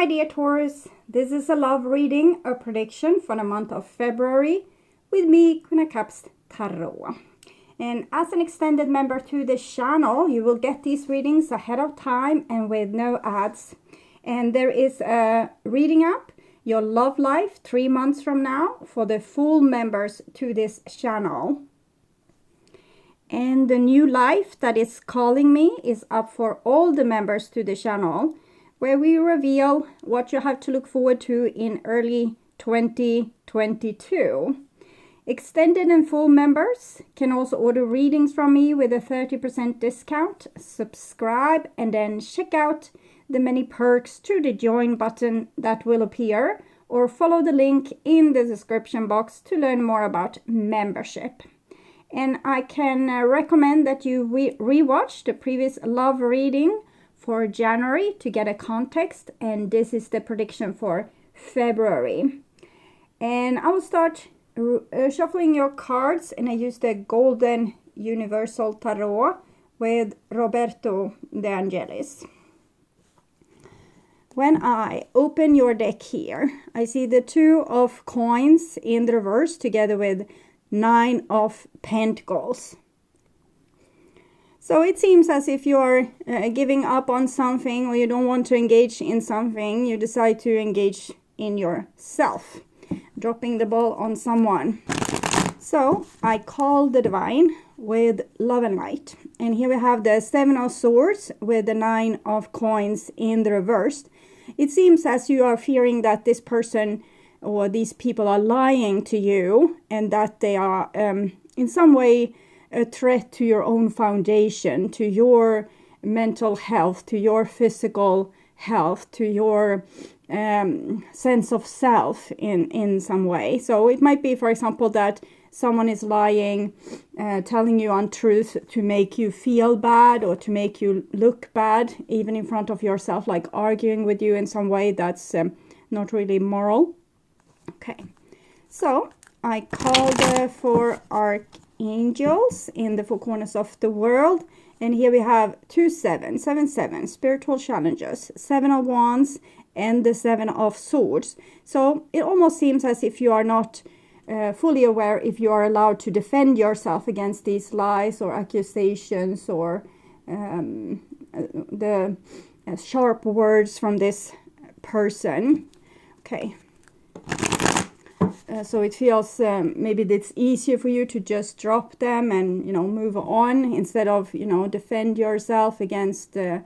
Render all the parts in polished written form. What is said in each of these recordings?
my dear Taurus, this is a love reading, a prediction for the month of February with me, GYPSY Tarot. And as an extended member to the channel, you will get these readings ahead of time and with no ads. And there is a reading up, Your Love Life, 3 months from now for the full members to this channel. And the new life that is calling me is up for all the members to the channel, where we reveal what you have to look forward to in early 2022. Extended and full members can also order readings from me with a 30% discount. Subscribe and then check out the many perks through the join button that will appear, or follow the link in the description box to learn more about membership. And I can recommend that you rewatch the previous love reading for January to get a context, and this is the prediction for February. And I will start shuffling your cards, and I use the Golden Universal Tarot with Roberto De Angelis. When I open your deck here, I see the 2 of coins in the reverse together with 9 of pentacles. So it seems as if you're giving up on something, or you don't want to engage in something. You decide to engage in yourself, dropping the ball on someone. So I call the divine with love and light. And here we have the 7 of swords with the 9 of coins in the reverse. It seems as you are fearing that this person or these people are lying to you, and that they are in some way a threat to your own foundation, to your mental health, to your physical health, to your sense of self in some way. So it might be, for example, that someone is lying, telling you untruth to make you feel bad or to make you look bad, even in front of yourself, like arguing with you in some way that's not really moral. Okay, so I call the 4 archangels in the 4 corners of the world, and here we have 2 7 7 7 spiritual challenges, 7 of wands, and the 7 of swords. So it almost seems as if you are not fully aware if you are allowed to defend yourself against these lies or accusations, or the sharp words from this person. Okay. So it feels maybe it's easier for you to just drop them and, move on, instead of, defend yourself against the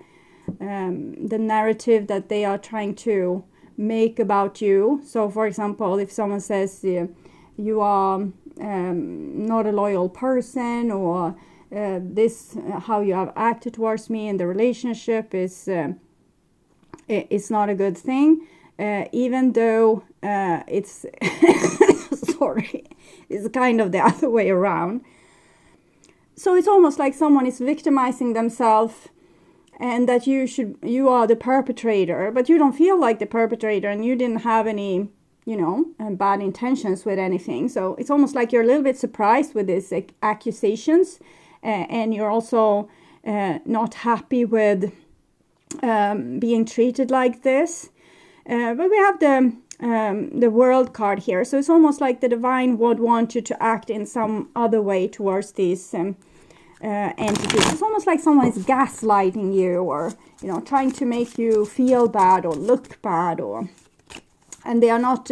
narrative that they are trying to make about you. So, for example, if someone says you are not a loyal person, or this how you have acted towards me in the relationship is not a good thing. Even though it's sorry, it's kind of the other way around. So it's almost like someone is victimizing themselves, and that you are the perpetrator, but you don't feel like the perpetrator, and you didn't have any, bad intentions with anything. So it's almost like you're a little bit surprised with these accusations, and you're also not happy with being treated like this. But we have the World card here, so it's almost like the divine would want you to act in some other way towards these entities. It's almost like someone is gaslighting you, or trying to make you feel bad or look bad, and they are not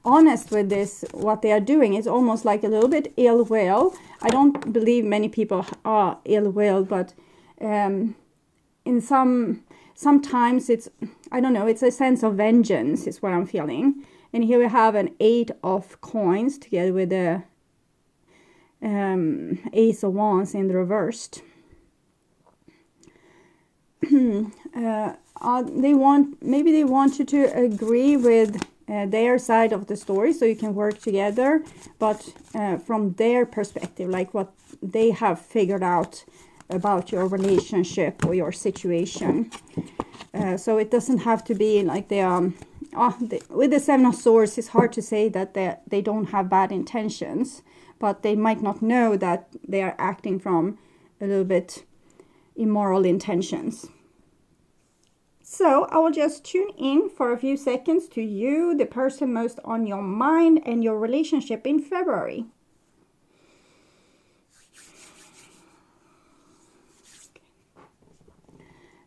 honest with this, what they are doing. It's almost like a little bit ill will. I don't believe many people are ill will, but in sometimes it's, I don't know, it's a sense of vengeance is what I'm feeling. And here we have an 8 of coins together with the Ace of wands in the reversed. They want you to agree with their side of the story, so you can work together, but from their perspective, like what they have figured out about your relationship or your situation. So it doesn't have to be like they are with the 7 of swords. It's hard to say that they don't have bad intentions, but they might not know that they are acting from a little bit immoral intentions. So I will just tune in for a few seconds to you, the person most on your mind, and your relationship in February.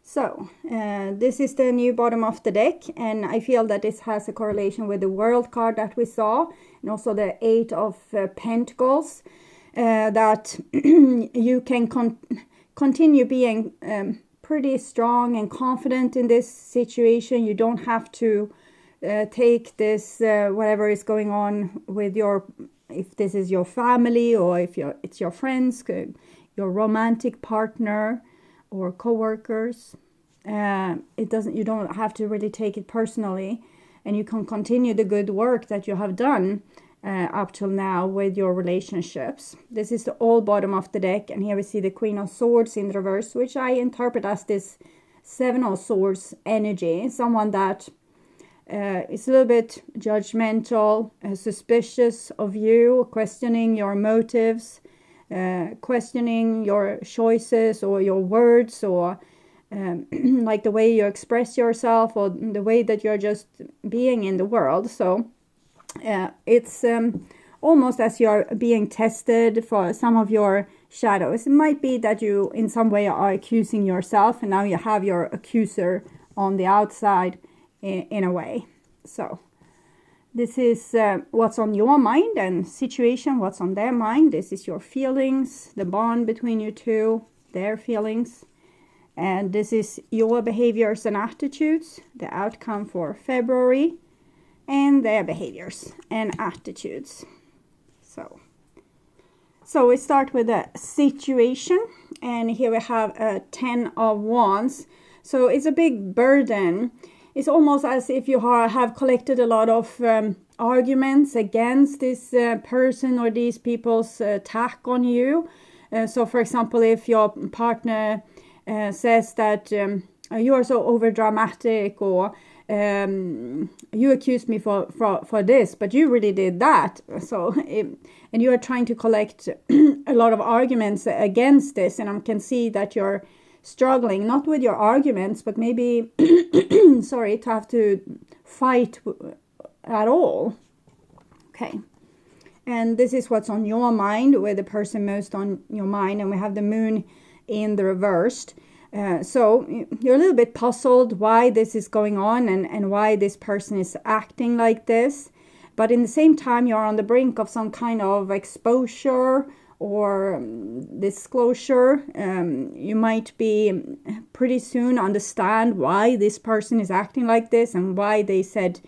So this is the new bottom of the deck, and I feel that this has a correlation with the World card that we saw, and also the Eight of Pentacles, that you can continue being pretty strong and confident in this situation. You don't have to take this, whatever is going on with if this is your family, or if it's your friends, your romantic partner, or co-workers. You don't have to really take it personally, and you can continue the good work that you have done up till now with your relationships. This is the old bottom of the deck, and here we see the Queen of Swords in reverse, which I interpret as this Seven of Swords energy. Someone that is a little bit judgmental, suspicious of you, questioning your motives, questioning your choices or your words, or like the way you express yourself, or the way that you're just being in the world. So it's almost as you're being tested for some of your shadows. It might be that you in some way are accusing yourself, and now you have your accuser on the outside in a way. So this is what's on your mind and situation, what's on their mind. This is your feelings, the bond between you two, their feelings. And this is your behaviors and attitudes, the outcome for February, and their behaviors and attitudes. So we start with a situation, and here we have a 10 of Wands. So it's a big burden. It's almost as if you have collected a lot of arguments against this person or these people's attack on you. So for example, if your partner says that you are so over dramatic, or you accused me for this, but you really did that. So and you are trying to collect a lot of arguments against this, and I can see that you're struggling, not with your arguments, but maybe sorry, to have to fight at all. Okay. And this is what's on your mind, with the person most on your mind, and we have the Moon in the reversed. So you're a little bit puzzled why this is going on, and why this person is acting like this. But in the same time, you're on the brink of some kind of exposure or disclosure. You might be pretty soon understand why this person is acting like this, and why they said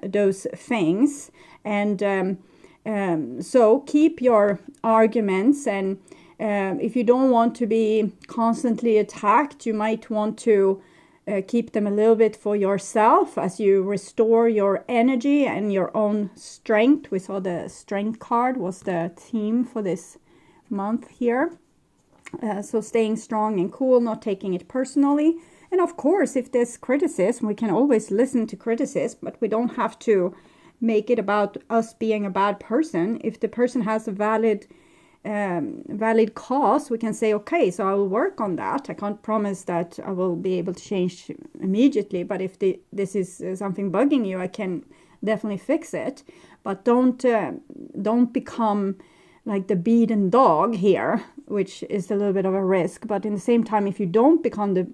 those things. And so keep your arguments, and if you don't want to be constantly attacked, you might want to keep them a little bit for yourself as you restore your energy and your own strength. We saw the Strength card was the theme for this month here. So staying strong and cool, not taking it personally. And of course, if there's criticism, we can always listen to criticism, but we don't have to make it about us being a bad person. If the person has a valid cause, we can say, okay, so I will work on that. I can't promise that I will be able to change immediately, but if this is something bugging you, I can definitely fix it. But don't become like the beaten dog here, which is a little bit of a risk. But in the same time, if you don't become the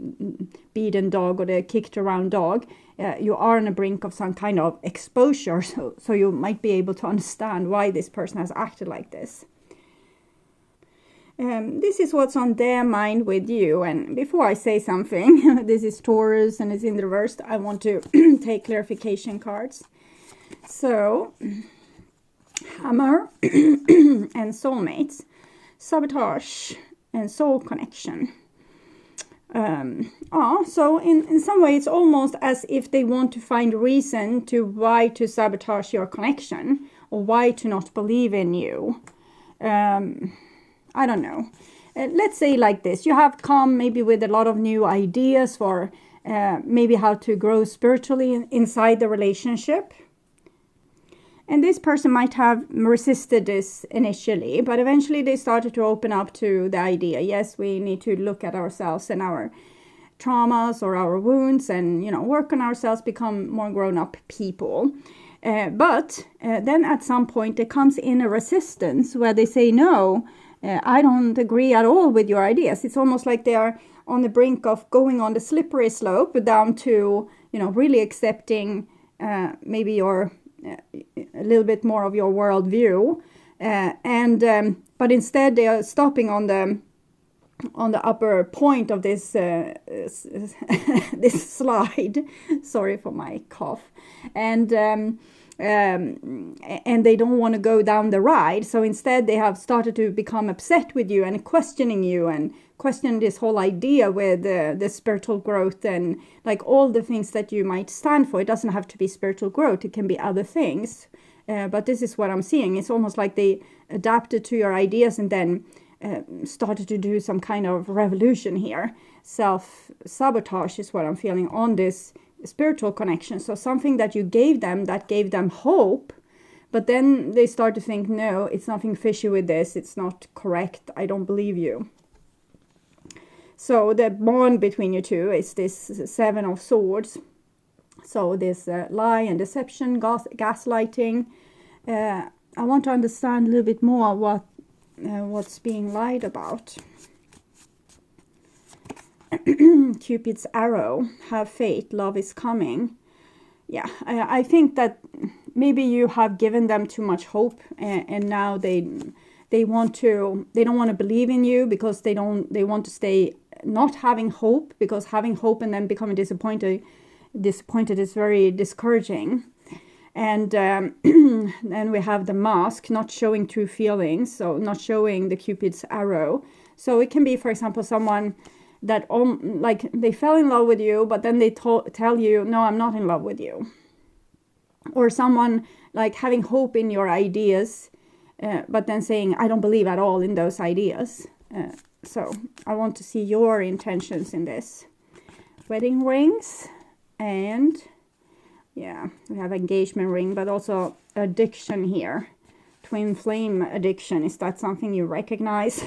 beaten dog or the kicked around dog, you are on the brink of some kind of exposure. So you might be able to understand why this person has acted like this. This is what's on their mind with you. And before I say something, this is Taurus and it's in the reverse. I want to take clarification cards. So, Hammer and soulmates, sabotage and soul connection. So in some way, it's almost as if they want to find reason to why to sabotage your connection, or why to not believe in you. I don't know. Let's say like this. You have come maybe with a lot of new ideas for maybe how to grow spiritually inside the relationship. And this person might have resisted this initially, but eventually they started to open up to the idea. Yes, we need to look at ourselves and our traumas or our wounds and, work on ourselves, become more grown-up people. But then at some point there comes in a resistance where they say, no, I don't agree at all with your ideas. It's almost like they are on the brink of going on the slippery slope down to, really accepting maybe your a little bit more of your worldview. But instead they are stopping on the upper point of this this slide. Sorry for my cough. And they don't want to go down the ride. So instead they have started to become upset with you and questioning you and question this whole idea with the spiritual growth and like all the things that you might stand for. It doesn't have to be spiritual growth. It can be other things. But this is what I'm seeing. It's almost like they adapted to your ideas and then started to do some kind of revolution here. Self-sabotage is what I'm feeling on this spiritual connection. So something that you gave them that gave them hope, but then they start to think, no, it's nothing fishy with this. It's not correct. I don't believe you. So the bond between you two is this Seven of Swords. So this lie and deception, gaslighting. I want to understand a little bit more what's being lied about. Cupid's arrow, have faith, love is coming. Yeah, I think that maybe you have given them too much hope, and now they don't want to believe in you because they want to stay not having hope, because having hope and then becoming disappointed is very discouraging. And then we have the mask, not showing true feelings, so not showing the Cupid's arrow. So it can be, for example, someone that like they fell in love with you, but then they tell you, no, I'm not in love with you. Or someone like having hope in your ideas, but then saying, I don't believe at all in those ideas. So I want to see your intentions in this. Wedding rings, and yeah, we have engagement ring, but also addiction here. Twin flame addiction, is that something you recognize?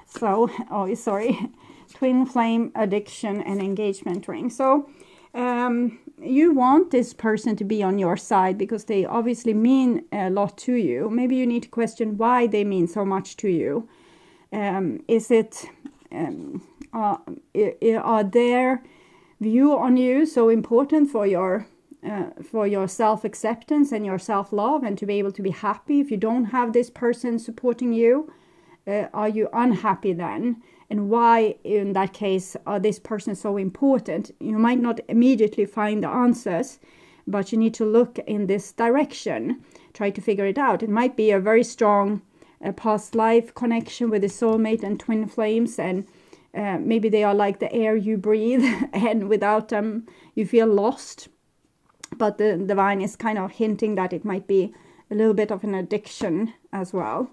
So, oh, sorry. Twin flame addiction and engagement ring. So you want this person to be on your side because they obviously mean a lot to you. Maybe you need to question why they mean so much to you. Is it are their view on you so important for your self-acceptance and your self-love and to be able to be happy? If you don't have this person supporting you, are you unhappy then? And why, in that case, are this person so important? You might not immediately find the answers, but you need to look in this direction. Try to figure it out. It might be a very strong past life connection with the soulmate and twin flames, and maybe they are like the air you breathe, and without them you feel lost. But the divine is kind of hinting that it might be a little bit of an addiction as well.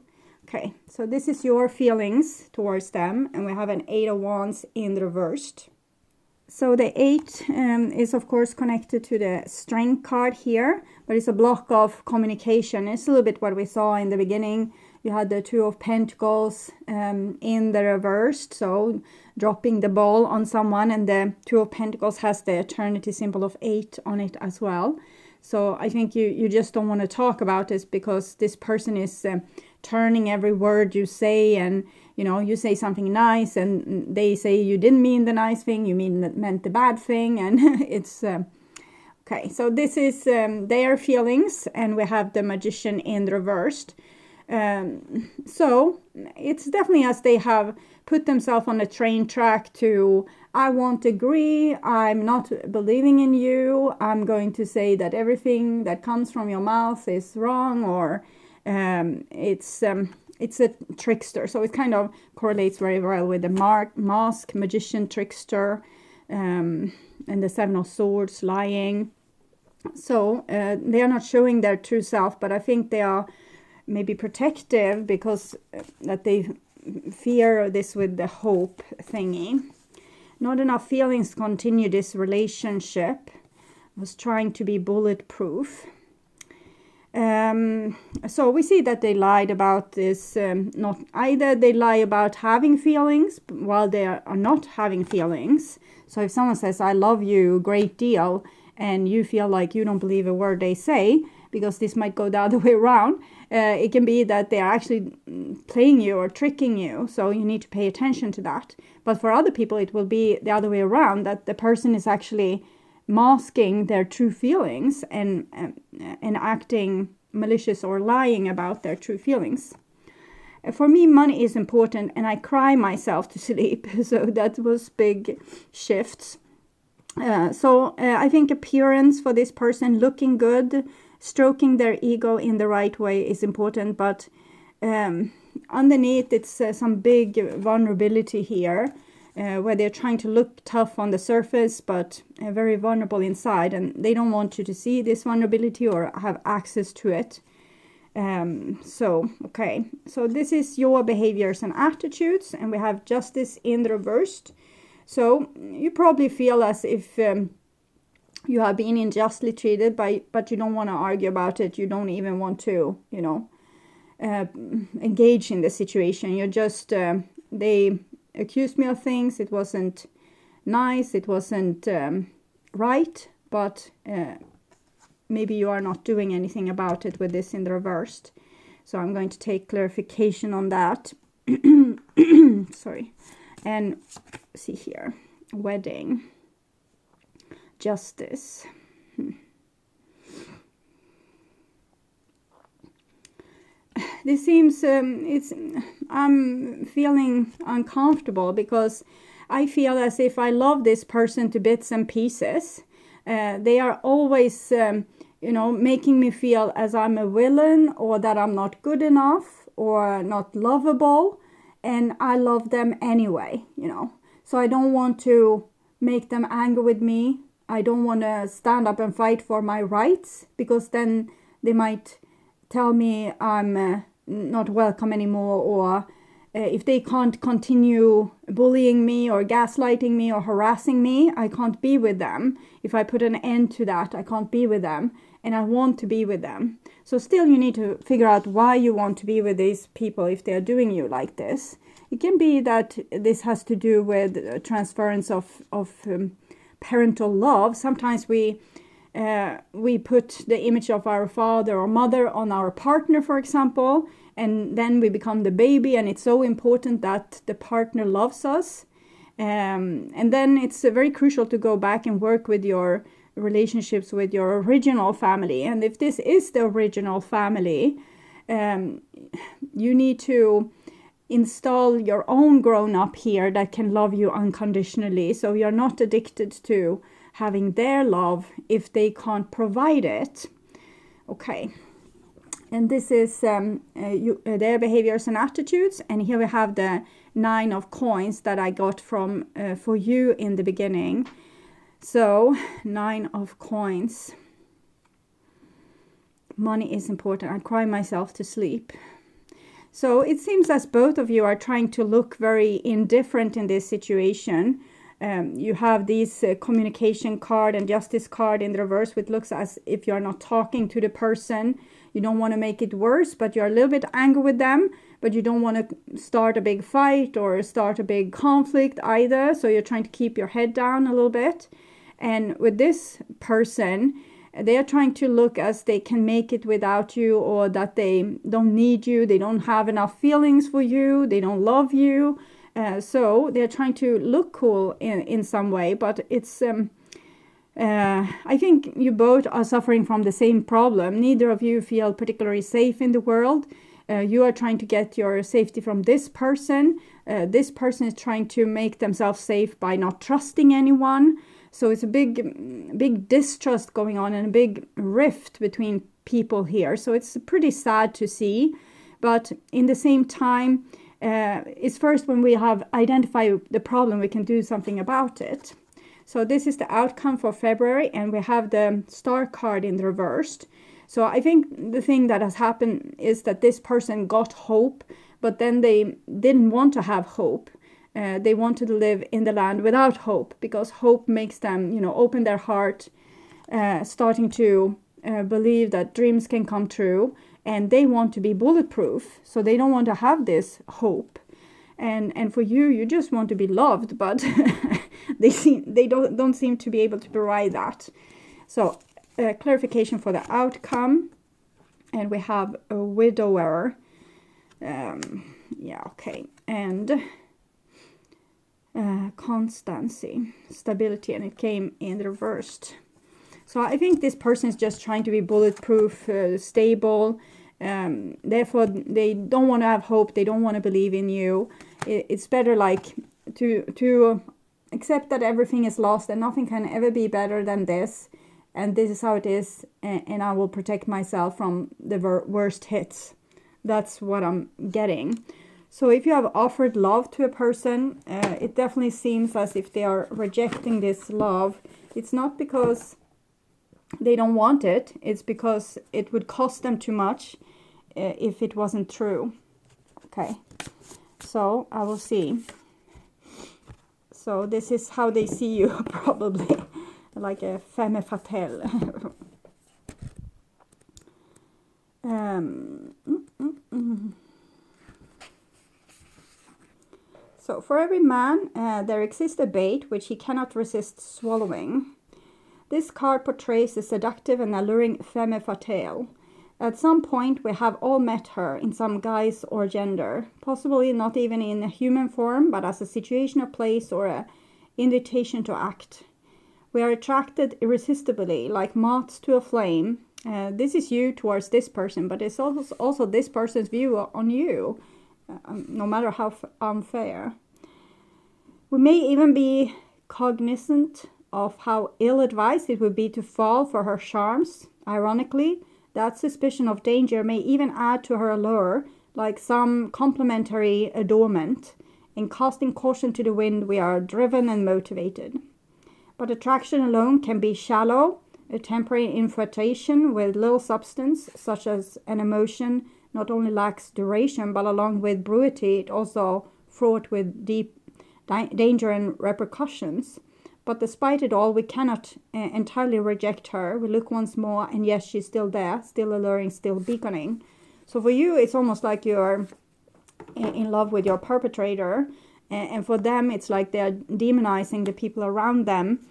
Okay, so this is your feelings towards them, and we have an 8 of Wands in reversed. So the 8 is of course connected to the Strength card here, but it's a block of communication. It's a little bit what we saw in the beginning. You had the 2 of Pentacles in the reversed, so dropping the ball on someone, and the 2 of Pentacles has the eternity symbol of 8 on it as well. So I think you just don't want to talk about this because this person is turning every word you say, and you say something nice and they say you didn't mean the nice thing, you meant the bad thing, and it's okay. So this is their feelings, and we have the Magician in reversed. So it's definitely as they have put themselves on a train track to, I won't agree, I'm not believing in you, I'm going to say that everything that comes from your mouth is wrong, or it's a trickster. So it kind of correlates very well with the mask, magician, trickster, and the 7 of Swords, lying. So they are not showing their true self, but I think they are maybe protective because that they fear this with the hope thingy. Not enough feelings to continue this relationship. I was trying to be bulletproof. So we see that they lied about this. Not either they lie about having feelings while they are not having feelings. So if someone says, I love you, great deal, and you feel like you don't believe a word they say, because this might go the other way around, it can be that they are actually playing you or tricking you. So you need to pay attention to that. But for other people, it will be the other way around, that the person is actually masking their true feelings and acting malicious or lying about their true feelings. For me, money is important, and I cry myself to sleep. So that was big shifts. I think appearance for this person, looking good, stroking their ego in the right way is important. But underneath, it's some big vulnerability here, where they're trying to look tough on the surface, but very vulnerable inside. And they don't want you to see this vulnerability or have access to it. Okay, so this is your behaviors and attitudes, and we have justice in the reversed. So you probably feel as if you have been unjustly treated, but you don't want to argue about it. You don't even want to, engage in the situation. You're just, they accused me of things. It wasn't nice. It wasn't right, but maybe you are not doing anything about it with this in the reversed. So I'm going to take clarification on that. Sorry. And see here, wedding, justice. This seems, I'm feeling uncomfortable because I feel as if I love this person to bits and pieces. They are always, making me feel as I'm a villain, or that I'm not good enough or not lovable. And I love them anyway, So I don't want to make them angry with me. I don't want to stand up and fight for my rights, because then they might tell me I'm not welcome anymore, or if they can't continue bullying me or gaslighting me or harassing me, I can't be with them. If I put an end to that, I can't be with them, and I want to be with them. So still you need to figure out why you want to be with these people if they are doing you like this. It can be that this has to do with transference of parental love. Sometimes we put the image of our father or mother on our partner, for example, and then we become the baby, and it's so important that the partner loves us. And then it's very crucial to go back and work with your relationships with your original family. And if this is the original family, you need to install your own grown-up here that can love you unconditionally, so you're not addicted to having their love if they can't provide it. Okay, and this is their behaviors and attitudes. And here we have the 9 of coins that I got from for you in the beginning. So 9 of coins. Money is important. I cry myself to sleep. So it seems as both of you are trying to look very indifferent in this situation. You have these communication card and justice card in the reverse, which looks as if you're not talking to the person. You don't want to make it worse, but you're a little bit angry with them, but you don't want to start a big fight or start a big conflict either. So you're trying to keep your head down a little bit. And with this person, they are trying to look as they can make it without you, or that they don't need you, they don't have enough feelings for you, they don't love you. So they're trying to look cool in some way, but it's I think you both are suffering from the same problem. Neither of you feel particularly safe in the world. You are trying to get your safety from this person. This person is trying to make themselves safe by not trusting anyone. So it's a big distrust going on and a big rift between people here. So it's pretty sad to see. But in the same time, it's first when we have identified the problem, we can do something about it. So this is the outcome for February, and we have the star card in the reversed. So I think the thing that has happened is that this person got hope, but then they didn't want to have hope. They wanted to live in the land without hope, because hope makes them, open their heart, starting to believe that dreams can come true, and they want to be bulletproof. So they don't want to have this hope. And for you, you just want to be loved, but they don't seem to be able to provide that. So clarification for the outcome, and we have a widower. Yeah, okay, and constancy, stability, and it came in reversed. So I think this person is just trying to be bulletproof, stable. Therefore, they don't want to have hope. They don't want to believe in you. It's better like to accept that everything is lost and nothing can ever be better than this. And this is how it is. And I will protect myself from the worst hits. That's what I'm getting. So if you have offered love to a person, it definitely seems as if they are rejecting this love. It's not because they don't want it. It's because it would cost them too much if it wasn't true. Okay, so I will see. So this is how they see you, probably. Like a femme fatale. So for every man, there exists a bait which he cannot resist swallowing. This card portrays a seductive and alluring femme fatale. At some point, we have all met her in some guise or gender, possibly not even in a human form, but as a situation or place or an invitation to act. We are attracted irresistibly, like moths to a flame. This is you towards this person, but it's also this person's view on you, no matter how unfair. We may even be cognizant of how ill-advised it would be to fall for her charms. Ironically, that suspicion of danger may even add to her allure, like some complimentary adornment. In casting caution to the wind, we are driven and motivated. But attraction alone can be shallow, a temporary infatuation with little substance, such as an emotion, not only lacks duration, but along with brutality, it also fraught with deep danger and repercussions. But despite it all, we cannot entirely reject her. We look once more, and yes, she's still there, still alluring, still beaconing. So for you, it's almost like you're in love with your perpetrator. And for them, it's like they're demonizing the people around them.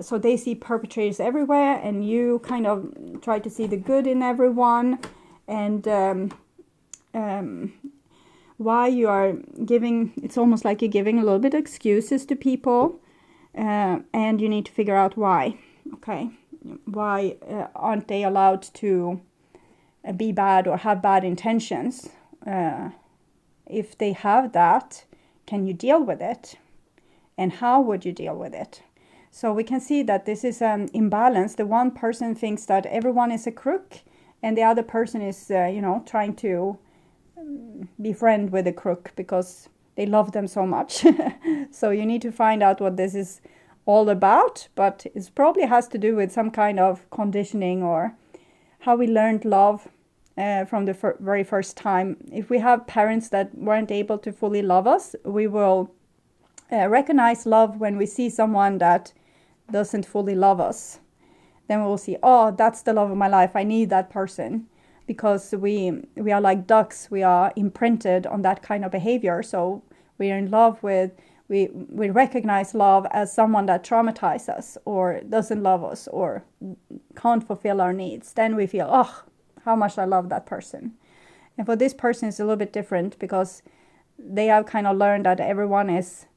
So they see perpetrators everywhere, and you kind of try to see the good in everyone. And why you are giving, it's almost like you're giving a little bit of excuses to people. And you need to figure out why. Okay, why aren't they allowed to be bad or have bad intentions? If they have that, can you deal with it? And how would you deal with it? So we can see that this is an imbalance. The one person thinks that everyone is a crook, and the other person is, trying to be friend with a crook because they love them so much. So you need to find out what this is all about, but it probably has to do with some kind of conditioning or how we learned love from the very first time. If we have parents that weren't able to fully love us, we will recognize love when we see someone that doesn't fully love us. Then we will see, oh, that's the love of my life. I need that person. Because we are like ducks. We are imprinted on that kind of behavior. So we are in love with, we recognize love as someone that traumatizes us or doesn't love us or can't fulfill our needs. Then we feel, oh, how much I love that person. And for this person, it's a little bit different because they have kind of learned that everyone is,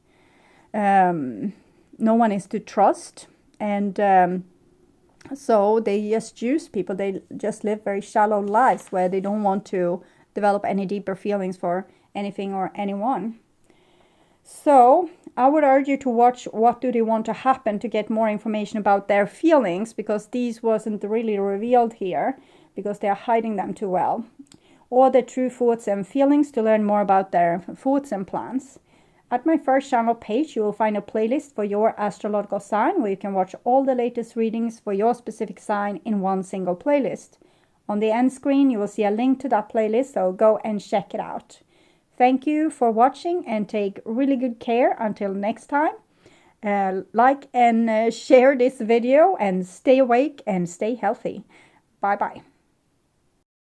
no one is to trust. And so they just use people. They just live very shallow lives where they don't want to develop any deeper feelings for anything or anyone. So I would urge you to watch What Do They Want to Happen to get more information about their feelings, because these wasn't really revealed here because they are hiding them too well. Or their true thoughts and feelings to learn more about their thoughts and plans. At my first channel page, you will find a playlist for your astrological sign where you can watch all the latest readings for your specific sign in one single playlist. On the end screen, you will see a link to that playlist, so go and check it out. Thank you for watching and take really good care until next time. Like and share this video and stay awake and stay healthy. Bye-bye.